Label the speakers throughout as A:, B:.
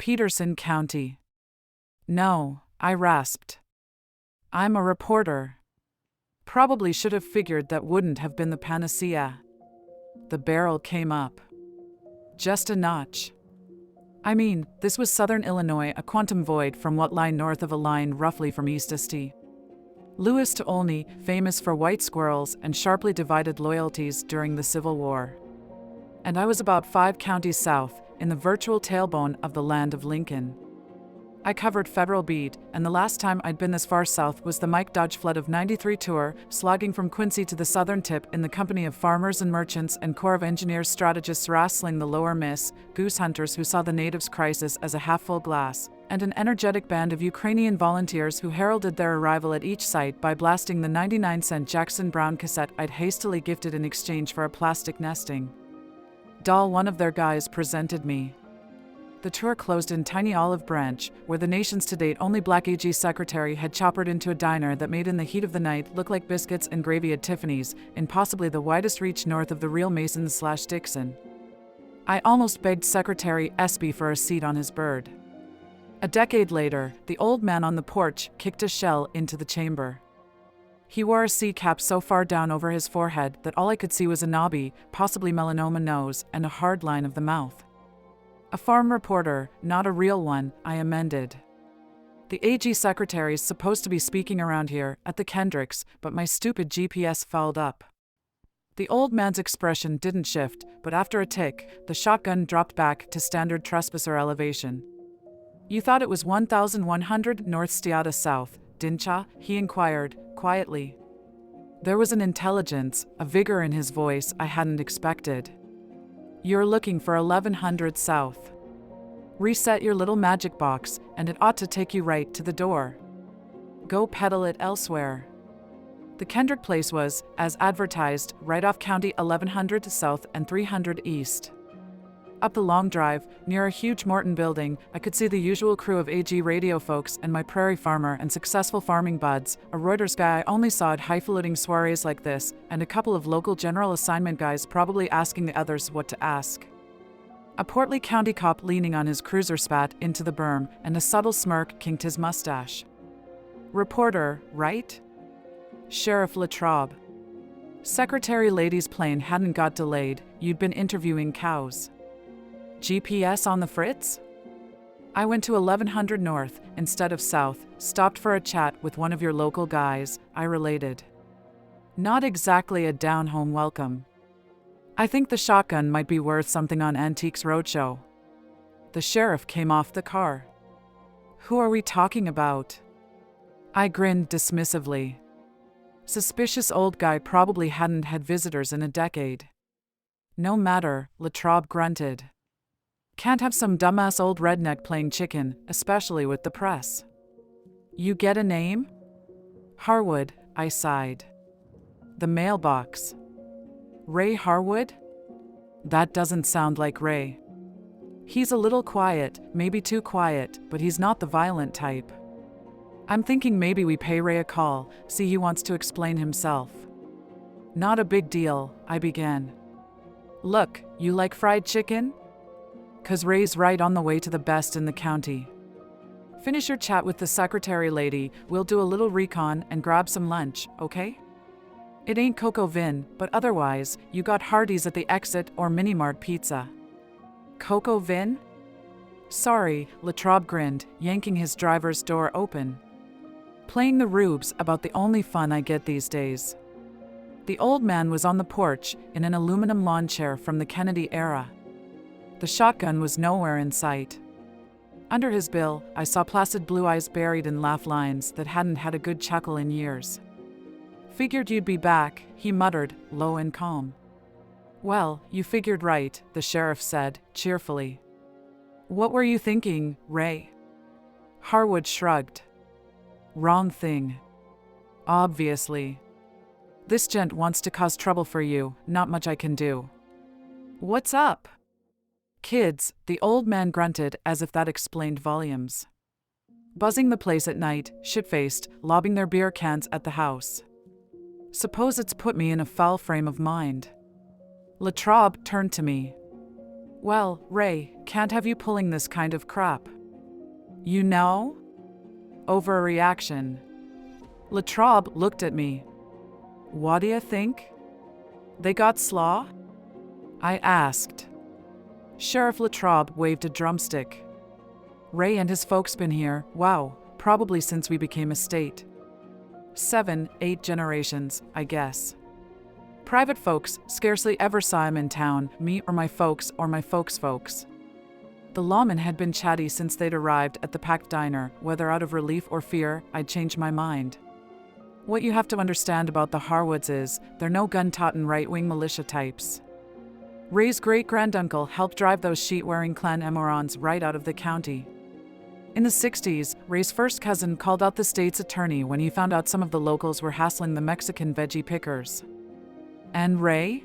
A: Peterson County. No, I rasped. I'm a reporter. Probably should have figured that wouldn't have been the panacea. The barrel came up. Just a notch. I mean, this was southern Illinois, a quantum void from what lie north of a line roughly from east to St. Louis to Olney, famous for white squirrels and sharply divided loyalties during the Civil War. And I was about 5 counties south, in the virtual tailbone of the land of Lincoln. I covered federal beat, and the last time I'd been this far south was the Mike Dodge Flood of '93 tour, slogging from Quincy to the southern tip in the company of farmers and merchants and Corps of Engineers strategists wrestling the lower miss, goose hunters who saw the natives' crisis as a half-full glass, and an energetic band of Ukrainian volunteers who heralded their arrival at each site by blasting the 99-cent Jackson Browne cassette I'd hastily gifted in exchange for a plastic nesting doll one of their guys presented me. The tour closed in tiny Olive Branch, where the nation's to-date only black AG secretary had choppered into a diner that made in the heat of the night look like biscuits and gravy at Tiffany's, in possibly the widest reach north of the real Masons/Dixon. I almost begged Secretary Espy for a seat on his bird. A decade later, the old man on the porch kicked a shell into the chamber. He wore a sea cap so far down over his forehead that all I could see was a knobby, possibly melanoma nose, and a hard line of the mouth. A farm reporter, not a real one, I amended. The AG secretary's supposed to be speaking around here, at the Kendricks, but my stupid GPS fouled up. The old man's expression didn't shift, but after a tick, the shotgun dropped back to standard trespasser elevation. You thought it was 1100 North Stiata South, didn't ya? He inquired, quietly. There was an intelligence, a vigor in his voice I hadn't expected. You're looking for 1100 South. Reset your little magic box, and it ought to take you right to the door. Go peddle it elsewhere. The Kendrick place was, as advertised, right off County 1100 South and 300 East. Up the long drive, near a huge Morton building, I could see the usual crew of AG radio folks and my prairie farmer and successful farming buds, a Reuters guy I only saw at highfalutin soirees like this, and a couple of local general assignment guys probably asking the others what to ask. A portly county cop leaning on his cruiser spat into the berm, and a subtle smirk kinked his mustache. Reporter, right? Sheriff Latrobe. Secretary Lady's plane hadn't got delayed, you'd been interviewing cows. GPS on the fritz? I went to 1100 North instead of South, stopped for a chat with one of your local guys, I related. Not exactly a down-home welcome. I think the shotgun might be worth something on Antiques Roadshow. The sheriff came off the car. Who are we talking about? I grinned dismissively. Suspicious old guy probably hadn't had visitors in a decade. No matter, Latrobe grunted. Can't have some dumbass old redneck playing chicken, especially with the press. You get a name? Harwood, I sighed. The mailbox. Ray Harwood? That doesn't sound like Ray. He's a little quiet, maybe too quiet, but he's not the violent type. I'm thinking maybe we pay Ray a call, see he wants to explain himself. Not a big deal, I began. Look, you like fried chicken? 'Cause Ray's right on the way to the best in the county. Finish your chat with the secretary lady, we'll do a little recon and grab some lunch, okay? It ain't Coco Vin, but otherwise, you got Hardee's at the exit or Mini-Mart Pizza. Coco Vin? Sorry, Latrobe grinned, yanking his driver's door open. Playing the rubes about the only fun I get these days. The old man was on the porch, in an aluminum lawn chair from the Kennedy era. The shotgun was nowhere in sight. Under his bill, I saw placid blue eyes buried in laugh lines that hadn't had a good chuckle in years. Figured you'd be back, he muttered, low and calm. Well, you figured right, the sheriff said, cheerfully. What were you thinking, Ray? Harwood shrugged. Wrong thing. Obviously. This gent wants to cause trouble for you, not much I can do. What's up? Kids, the old man grunted as if that explained volumes. Buzzing the place at night, shit-faced, lobbing their beer cans at the house. Suppose it's put me in a foul frame of mind. Latrobe turned to me. Well, Ray, can't have you pulling this kind of crap. You know? Overreaction. Latrobe looked at me. What do you think? They got slaw? I asked. Sheriff Latrobe waved a drumstick. Ray and his folks been here, wow, probably since we became a state. 7, 8 generations, I guess. Private folks scarcely ever saw him in town, me or my folks or my folks' folks. The lawmen had been chatty since they'd arrived at the packed diner, whether out of relief or fear, I'd changed my mind. What you have to understand about the Harwoods is, they're no gun-totin' right-wing militia types. Ray's great-granduncle helped drive those sheet-wearing Clan Emorons right out of the county. In the 60s, Ray's first cousin called out the state's attorney when he found out some of the locals were hassling the Mexican veggie pickers. And Ray?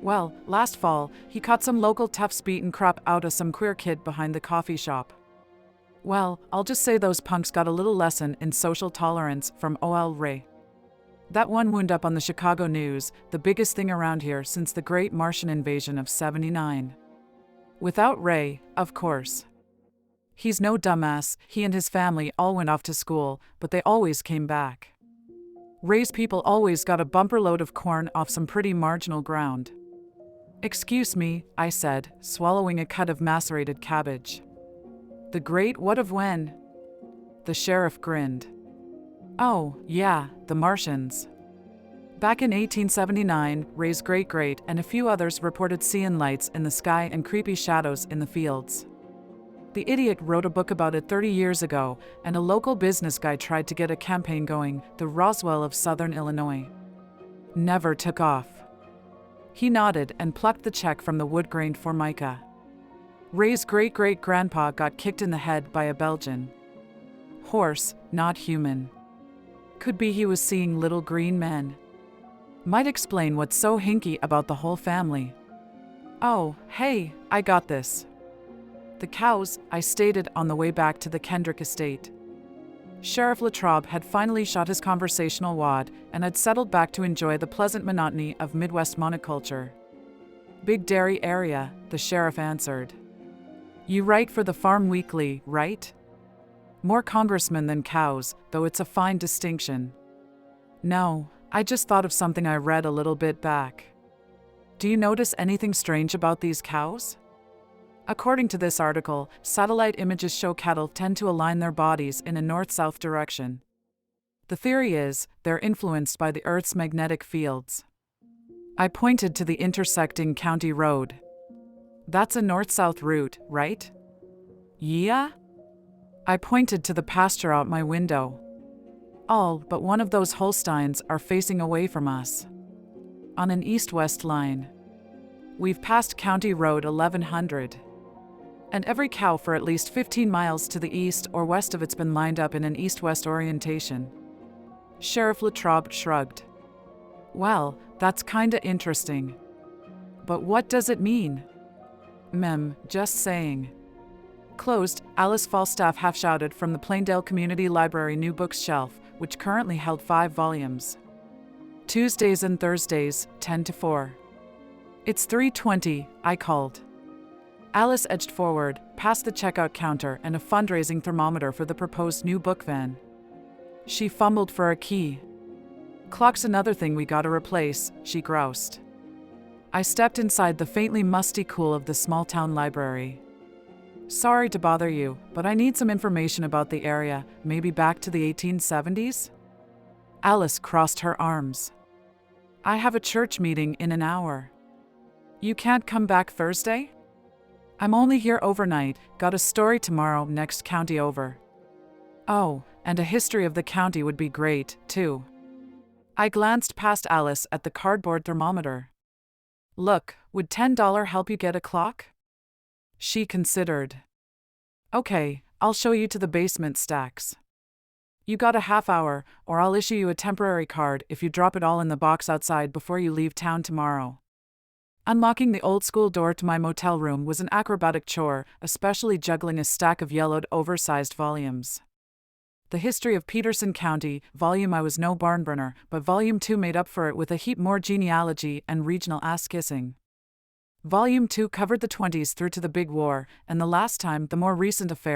A: Well, last fall, he caught some local toughs beating crap out of some queer kid behind the coffee shop. Well, I'll just say those punks got a little lesson in social tolerance from O.L. Ray. That one wound up on the Chicago News, the biggest thing around here since the Great Martian Invasion of '79. Without Ray, of course. He's no dumbass, he and his family all went off to school, but they always came back. Ray's people always got a bumper load of corn off some pretty marginal ground. Excuse me, I said, swallowing a cut of macerated cabbage. The great what of when? The sheriff grinned. Oh, yeah, the Martians. Back in 1879, Ray's great-great and a few others reported seeing lights in the sky and creepy shadows in the fields. The idiot wrote a book about it 30 years ago, and a local business guy tried to get a campaign going, the Roswell of Southern Illinois. Never took off. He nodded and plucked the check from the wood-grained formica. Ray's great-great-grandpa got kicked in the head by a Belgian. Horse, not human. Could be he was seeing little green men. Might explain what's so hinky about the whole family. Oh, hey, I got this. The cows, I stated on the way back to the Kendrick estate. Sheriff Latrobe had finally shot his conversational wad and had settled back to enjoy the pleasant monotony of Midwest monoculture. Big dairy area, the sheriff answered. You write for the Farm Weekly, right? More congressmen than cows, though it's a fine distinction. No, I just thought of something I read a little bit back. Do you notice anything strange about these cows? According to this article, satellite images show cattle tend to align their bodies in a north-south direction. The theory is, they're influenced by the Earth's magnetic fields. I pointed to the intersecting county road. That's a north-south route, right? Yeah? I pointed to the pasture out my window. All but one of those Holsteins are facing away from us. On an east-west line. We've passed County Road 1100. And every cow for at least 15 miles to the east or west of it's been lined up in an east-west orientation. Sheriff Latrobe shrugged. Well, that's kinda interesting. But what does it mean? Just saying. Closed, Alice Falstaff half-shouted from the Plaindale Community Library new books shelf, which currently held 5 volumes. Tuesdays and Thursdays, 10 to 4. It's 3:20, I called. Alice edged forward, past the checkout counter and a fundraising thermometer for the proposed new book van. She fumbled for a key. Clock's another thing we gotta replace, she groused. I stepped inside the faintly musty cool of the small-town library. Sorry to bother you, but I need some information about the area, maybe back to the 1870s? Alice crossed her arms. I have a church meeting in an hour. You can't come back Thursday? I'm only here overnight, got a story tomorrow next county over. Oh, and a history of the county would be great, too. I glanced past Alice at the cardboard thermometer. Look, would $10 help you get a clock? She considered. Okay, I'll show you to the basement stacks. You got a half hour, or I'll issue you a temporary card if you drop it all in the box outside before you leave town tomorrow. Unlocking the old-school door to my motel room was an acrobatic chore, especially juggling a stack of yellowed, oversized volumes. The History of Peterson County, volume I was no barnburner, but volume 2 made up for it with a heap more genealogy and regional ass-kissing. Volume 2 covered the 20s through to the Big War, and the last time, the more recent affair.